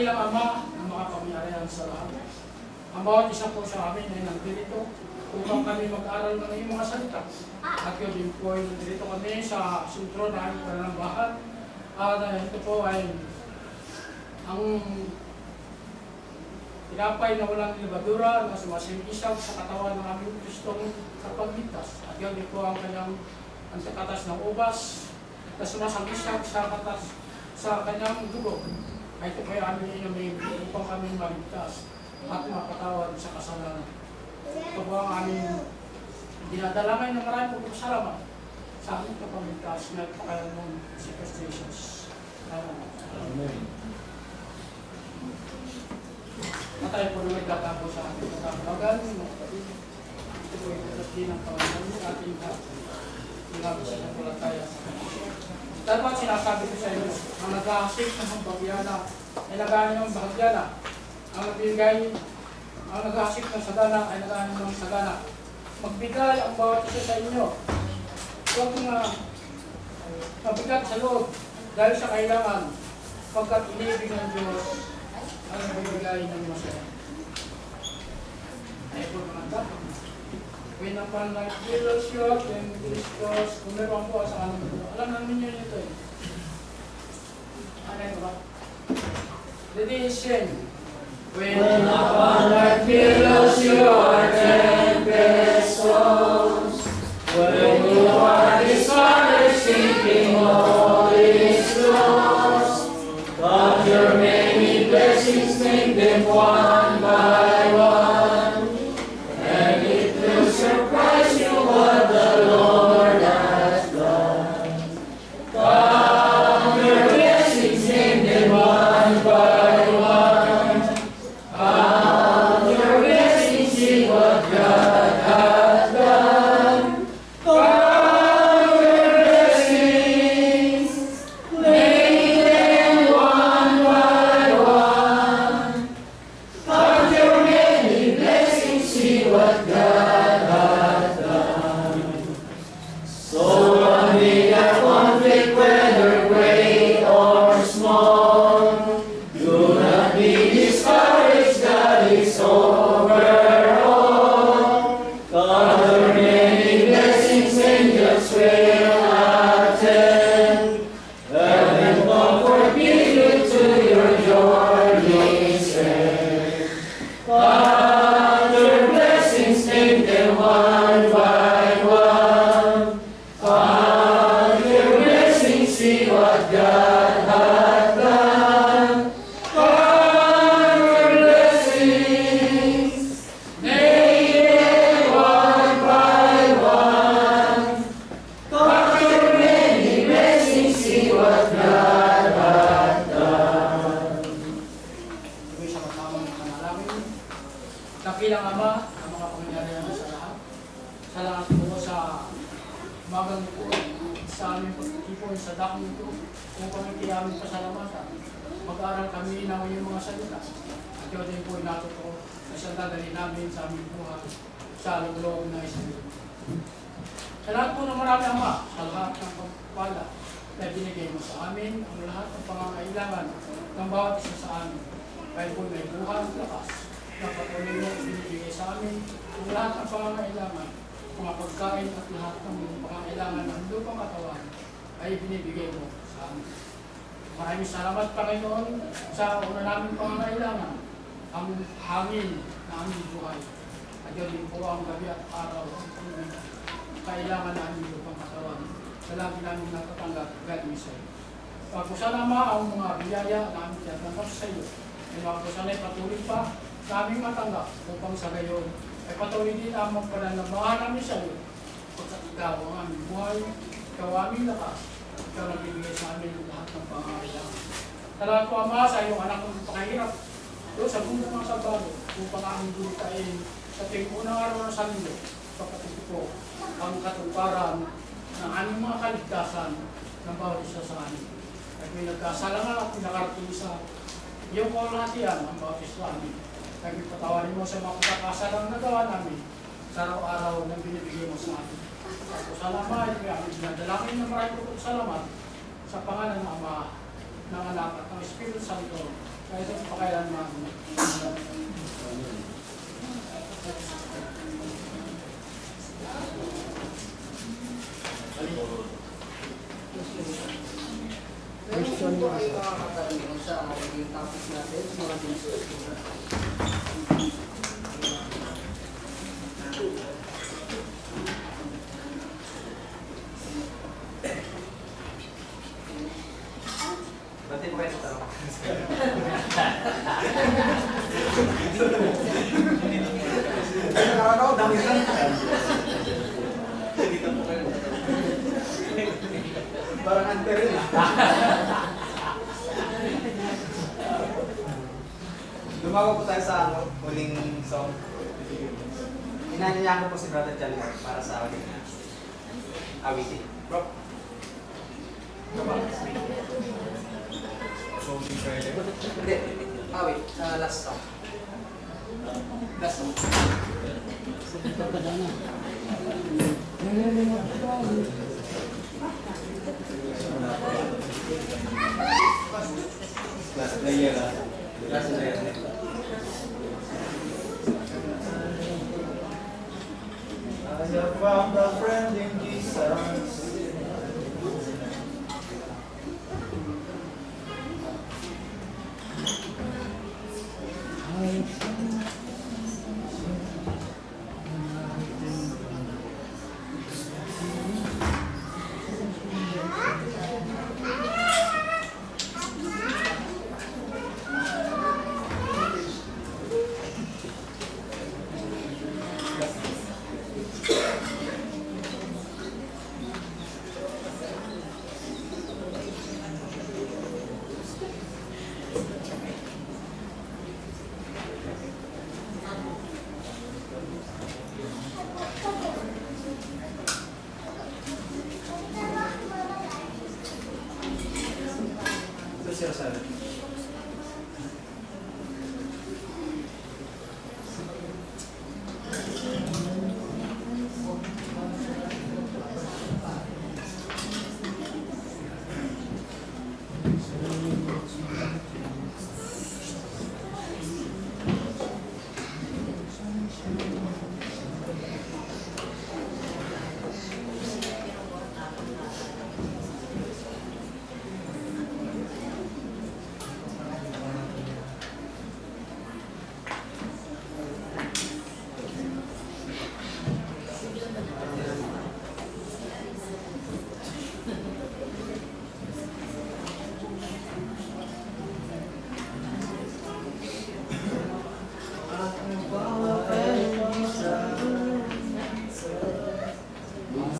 Dakilang Ama ng mga pamiyarihan sa lahat. Ang bawat isa po sa amin ay nandito upang kami mag-aral ng iyong mga salita. At yun din po ay nandito kami sa sentro na aming pananambahan. Ito po ay ang tinapay na walang libadura na sumasingisag sa katawan ng aming Kristong kapagligtas. At yun din po ang kanyang katas ng ubas na sumasangisag sa kanyang dugo. Ay ito po ay aming inamin upang kami maligtas at mapatawad sa kasalanan. Ito po ang aming dinadalangay ng maraming pagpasalamat sa aming kapagligtas na pakalan ng si Kristo Jesus. Amen. At tayo po na nagtatapo sa ating katapalagan. Ito po yung katapin ng Panginoon ng ating hinabot sa napalataya sa Kanya. Dapat sinasabi ko sa inyo, ang nag-aasik ng bagyana ay nag-aanim ng bahagyana. Ang nag-aasik ng sagana ay nag-aanim ng sagana. Magbigay ang bawat isa sa inyo. Huwag na mabigat sa loob dahil sa kailangan pagkat inibig ng Diyos ang nagbibigay ng masaya. Ay po naman dapat. When upon like billows rock and Christos, kung meron po sa kanong ito, alam namin yun ito eh. Ano yun ba? Ready, sing. When upon like billows your tempest rolls, when you are discouraged thinking all is lost, but your many blessings make them one by one, and it will surprise you what the Lord has done. Count your blessings, name them one by one. Count your blessings, see what God has done. Count your blessings, name them one by one. Count your many blessings, see what God has done. So amid a conflict, whether great or small, do not be discouraged, God is over all. Count your many blessings, angels will attend. Heaven comfort give you to your journey's end. Count your blessings, name them one by one. Count your blessings, see what God has done. Count your blessings, name them one by one. Count your many blessings, see what God has done. Ito'y sa katamang panalangin. Dakilang Ama, ang mga pangyarihan sa lahat. Salamat po sa umagang ito, sa aming pagtitipon sa dakong ito, upang iti aming pasalamatan. Mag-aaral kami ng iyong mga salita. At yun din po natuto na siyang dadali namin sa aming buhay sa loob na isang ito. Sa lahat po ng marami Ama, sa lahat ng pagpapala na binigay mo sa amin, ang lahat ng pangangailangan ng bawat isa sa amin. Kaya po may buhay at lakas na patuloy mo binibigay sa amin ang lahat ng pangangailangan, mga pagkain at lahat ng pangangailangan ng lupang katawan ay binibigay mo sa amin. Maraming salamat Panginoon sa una naming pangangailangan, ang hangin na aming buhay. At yun din po ang gabi at araw ang kailangan na aming lupang katawan sa lagi namin natatanggap galing sa iyo. Pagkusalama ang mga biyaya na aming tinatanggap sa iyo. Ay magkusanay patuloy pa sa aming matanggap upang sa gayon ay patuloy din ang magpananambahan namin sa iyo. Pagkat ikaw ang aming buhay, ikaw ang aming lakas, ikaw nagbibigay sa amin ang lahat ng pangangailangan. Salamat po Ama sa iyong anak ng pakahirap doon sa mundo ng salbado upang aming gulitain sa tuwing unang araw ng Sanlinggo. Pagkat ito po ang katuparan ng aming mga kaligtasan ng bawat isa sa amin. At may nagkasala nga at pinakarating sa iyong kalahatian ang bawat isa sa amin. Kaya patawarin mo sa mga pagkakasalang nagawa namin sa araw-araw na binibigay mo sa atin. At salamat, kaya kami dinadalangin ng maraming salamat sa pangalan ng Ama, ng Anak at ng Espiritu Santo. Kahit sa pakailanman. Question po ay makakatanong sa magiging topic natin, mga business. Ba't di po kayo sa Nakakatawa, dami ka. Parang unfair yun ah. Lumago po tayo sa huling song. Inanyayahan ko po si Brother Jalmar para sa akin. Awitin. Bro. Hindi, awit, sa last song. Last song. Last player ah. Last player. I have found a friend in Jesus.